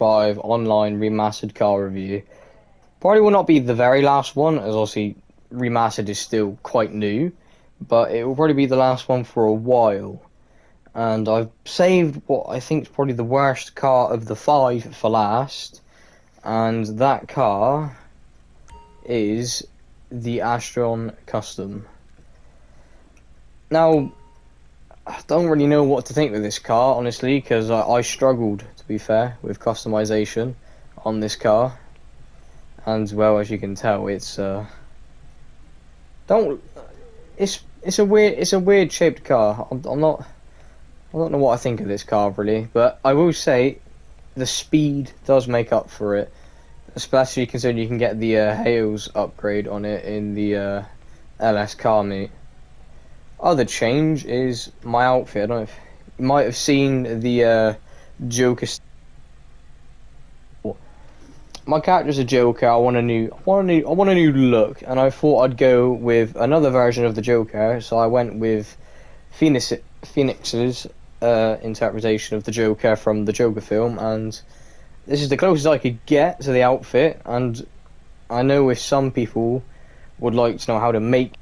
GTA5 Online Remastered car review. Probably will not be the very last one, as obviously Remastered is still quite new, but it will probably be the last one for a while. And I've saved what I think is probably the worst car of the 5 for last, and that car is the Astron Custom. Now, I don't really know what to think of this car, honestly, because I struggled, to be fair, with customization on this car. And well, as you can tell, it's it's a weird shaped car. I don't know what I think of this car really, but I will say the speed does make up for it, especially considering you can get the Hales upgrade on it in the LS car meet. Other change is my outfit. I don't know if you might have seen the Joker. My character's a Joker. I want a new look, and I thought I'd go with another version of the Joker. So I went with Phoenix's interpretation of the Joker from the Joker film, and this is the closest I could get to the outfit. And I know if some people would like to know how to make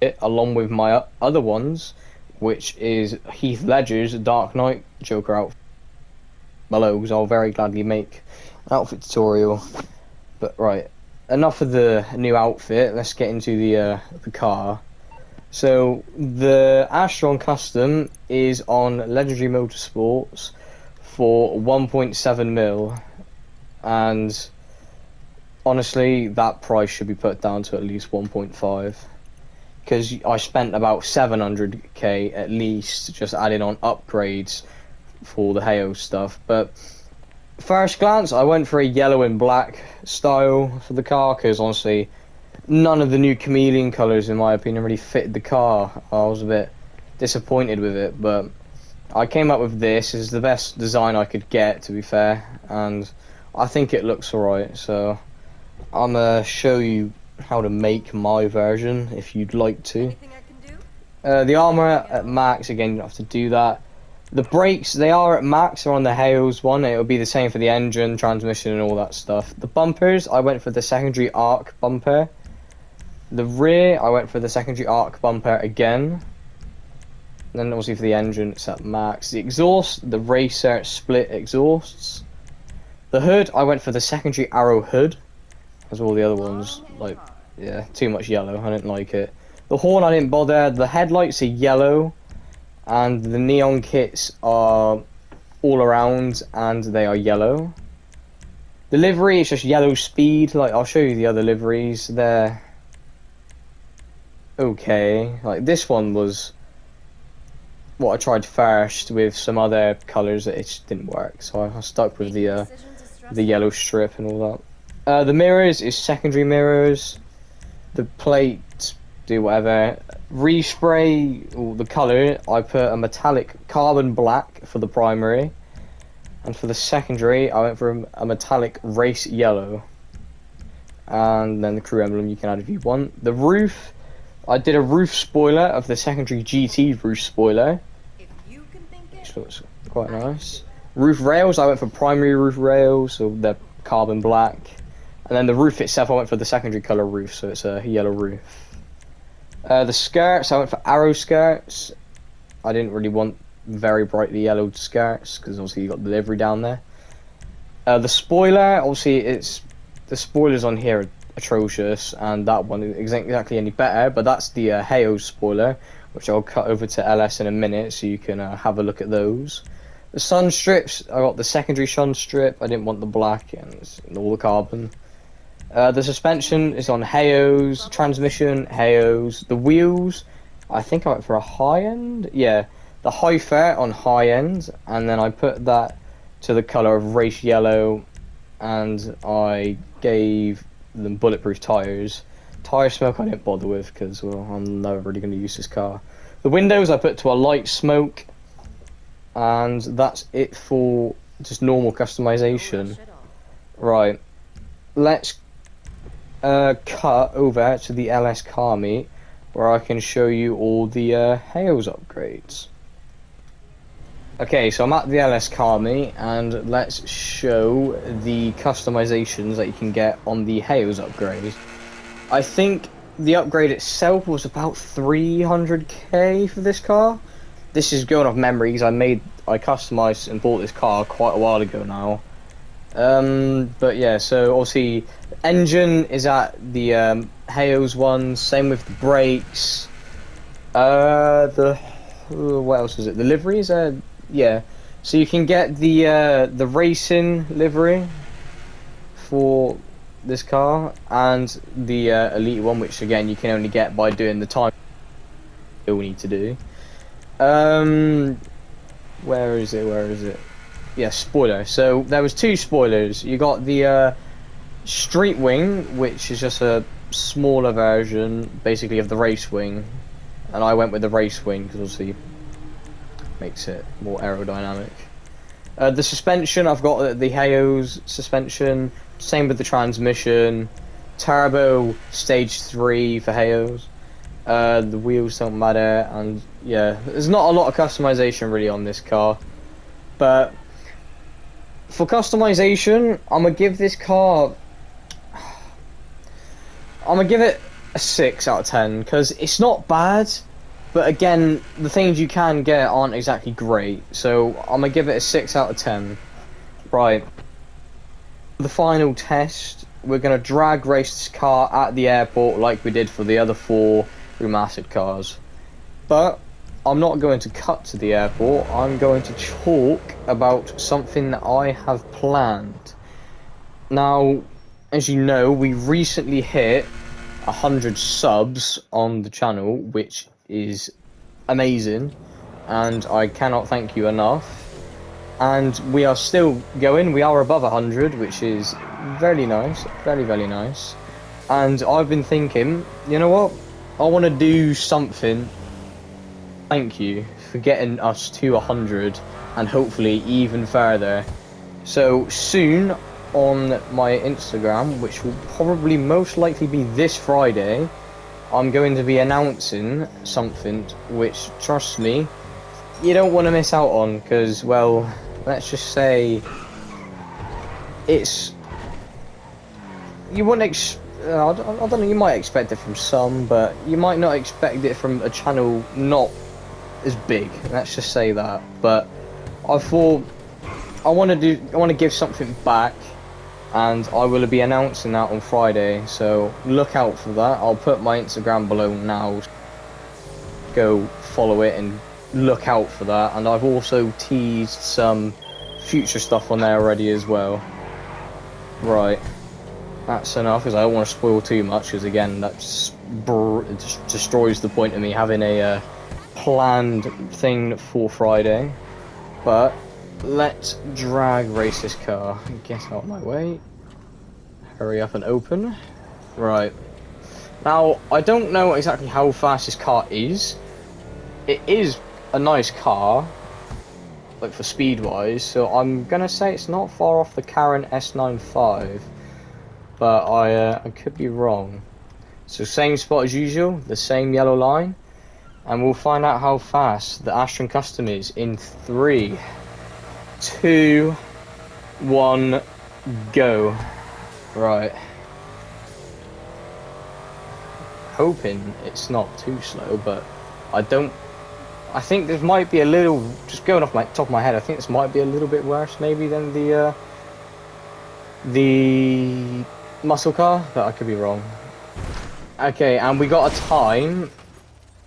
it along with my other ones, which is Heath Ledger's Dark Knight Joker outfit below, because I'll very gladly make an outfit tutorial. But right, enough of the new outfit, let's get into the car. So the Astron Custom is on Legendary Motorsports for 1.7 mil, and honestly that price should be put down to at least 1.5. because I spent about 700k at least just adding on upgrades for the Halo stuff. But first glance, I went for a yellow and black style for the car, because honestly none of the new chameleon colours in my opinion really fit the car. I was a bit disappointed with it, but I came up with this. It's the best design I could get, to be fair, and I think it looks alright. So I'm gonna show you how to make my version if you'd like to. The armor at max, again, you don't have to do that. The brakes, they are at max, they're on the Hales one. It'll be the same for the engine, transmission and all that stuff. The bumpers, I went for the secondary arc bumper. The rear, I went for the secondary arc bumper again. And then obviously for the engine, it's at max. The exhaust, the racer split exhausts. The hood, I went for the secondary arrow hood, as all the other ones, like, yeah, too much yellow, I didn't like it. The horn, I didn't bother. The headlights are yellow, and the neon kits are all around, and they are yellow. The livery is just yellow speed. Like, I'll show you the other liveries. They're okay. Like, this one was what I tried first with some other colours that it just didn't work, so I stuck with the yellow strip and all that. The mirrors is secondary mirrors. The plates do whatever. Respray, or the colour, I put a metallic carbon black for the primary, and for the secondary I went for a metallic race yellow. And then the crew emblem you can add if you want. The roof, I did a roof spoiler of the secondary GT roof spoiler, which looks quite nice. Roof rails, I went for primary roof rails, so they're carbon black. And then the roof itself, I went for the secondary colour roof, so it's a yellow roof. The skirts, I went for arrow skirts. I didn't really want very brightly yellowed skirts, because obviously you got the livery down there. The spoiler, obviously the spoilers on here are atrocious, and that one isn't exactly any better, but that's the Halo spoiler, which I'll cut over to LS in a minute, so you can have a look at those. The sun strips, I got the secondary sun strip. I didn't want the black and all the carbon. The suspension is on Hayos, transmission, Hayos. The wheels, I think I went for a high end. Yeah, the high fair on high end, and then I put that to the colour of race yellow, and I gave them bulletproof tyres. Tyre smoke I didn't bother with, because, well, I'm never really going to use this car. The windows I put to a light smoke, and that's it for just normal customization. Right, let's cut over to the LS car meet, where I can show you all the Hales upgrades. Okay, so I'm at the LS car meet, and let's show the customizations that you can get on the Hales upgrade. I think the upgrade itself was about 300k for this car. This is going off memory because I customized and bought this car quite a while ago now. But yeah, so obviously engine is at the Hales one. Same with the brakes. What else is it? The liveries. Yeah. So you can get the racing livery for this car and the elite one, which again you can only get by doing the time we need to do. Where is it? Where is it? Yeah, spoiler. So there was two spoilers. You got the street wing, which is just a smaller version, basically, of the race wing, and I went with the race wing because obviously makes it more aerodynamic. The suspension, I've got the Hales suspension. Same with the transmission. Turbo stage 3 for Hales. The wheels don't matter, and yeah, there's not a lot of customization really on this car, but for customization, I'm gonna give this car, I'm gonna give it a 6 out of 10 because it's not bad, but again, the things you can get aren't exactly great, so I'm gonna give it a 6 out of 10. Right, the final test, we're gonna drag race this car at the airport like we did for the other 4 remastered cars, but I'm not going to cut to the airport. I'm going to talk about something that I have planned. Now, as you know, we recently hit 100 subs on the channel, which is amazing, and I cannot thank you enough. And we are still going. We are above 100, which is very nice, very, very nice. And I've been thinking, you know what? I want to do something. Thank you for getting us to 100 and hopefully even further. So soon on my Instagram, which will probably most likely be this Friday, I'm going to be announcing something which, trust me, you don't want to miss out on, because, well, let's just say it's, you wouldn't I don't know, you might expect it from some, but you might not expect it from a channel not as big, let's just say that. But I thought I want to give something back, and I will be announcing that on Friday, so look out for that. I'll put my Instagram below now, go follow it and look out for that. And I've also teased some future stuff on there already as well. Right, that's enough, because I don't want to spoil too much, because again, that just destroys the point of me having a planned thing for Friday. But let's drag race this car. Get out of my way. Hurry up and open. Right. Now, I don't know exactly how fast this car is. It is a nice car, like for speed wise, so I'm gonna say it's not far off the current S95, but I could be wrong. So same spot as usual, the same yellow line. And we'll find out how fast the Astron Custom is in 3, 2, 1, go. Right. Hoping it's not too slow, but I think this might be a little, just going off my top of my head, I think this might be a little bit worse maybe than the muscle car, but I could be wrong. Okay, and we got a time.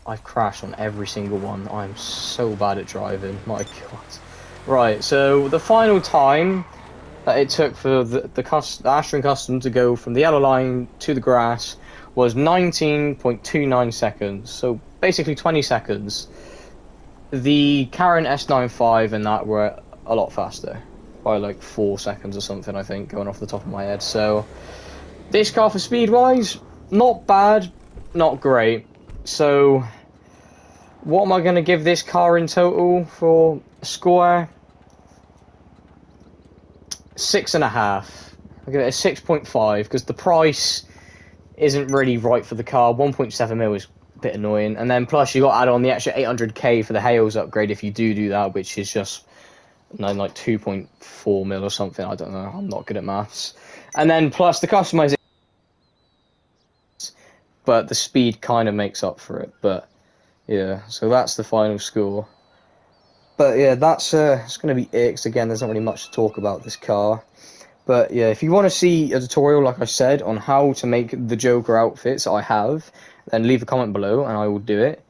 I've crashed on every single one. I'm so bad at driving. My God. Right, so the final time that it took for the Astron Custom to go from the yellow line to the grass was 19.29 seconds. So basically 20 seconds. The Karen S95 and that were a lot faster. By like 4 seconds or something, I think, going off the top of my head. So this car for speed-wise, not bad, not great. So, what am I going to give this car in total for a score? 6.5. I'll give it a 6.5 because the price isn't really right for the car. 1.7 mil is bit annoying, and then plus you got to add on the extra 800k for the Hales upgrade if you do that, which is just no, like 2.4 mil or something. I don't know. I'm not good at maths. And then plus the customization, but the speed kind of makes up for it. But yeah, so that's the final score. But yeah, that's it's going to be it. 'Cause again, there's not really much to talk about this car. But yeah, if you want to see a tutorial, like I said, on how to make the Joker outfits I have, then leave a comment below and I will do it.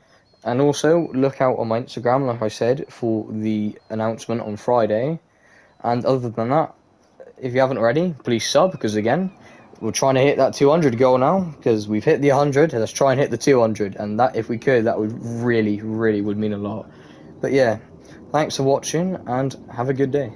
And also, look out on my Instagram, like I said, for the announcement on Friday. And other than that, if you haven't already, please sub, because again, we're trying to hit that 200 goal now, because we've hit the 100, let's try and hit the 200, and that, if we could, that would really, really would mean a lot. But yeah, thanks for watching, and have a good day.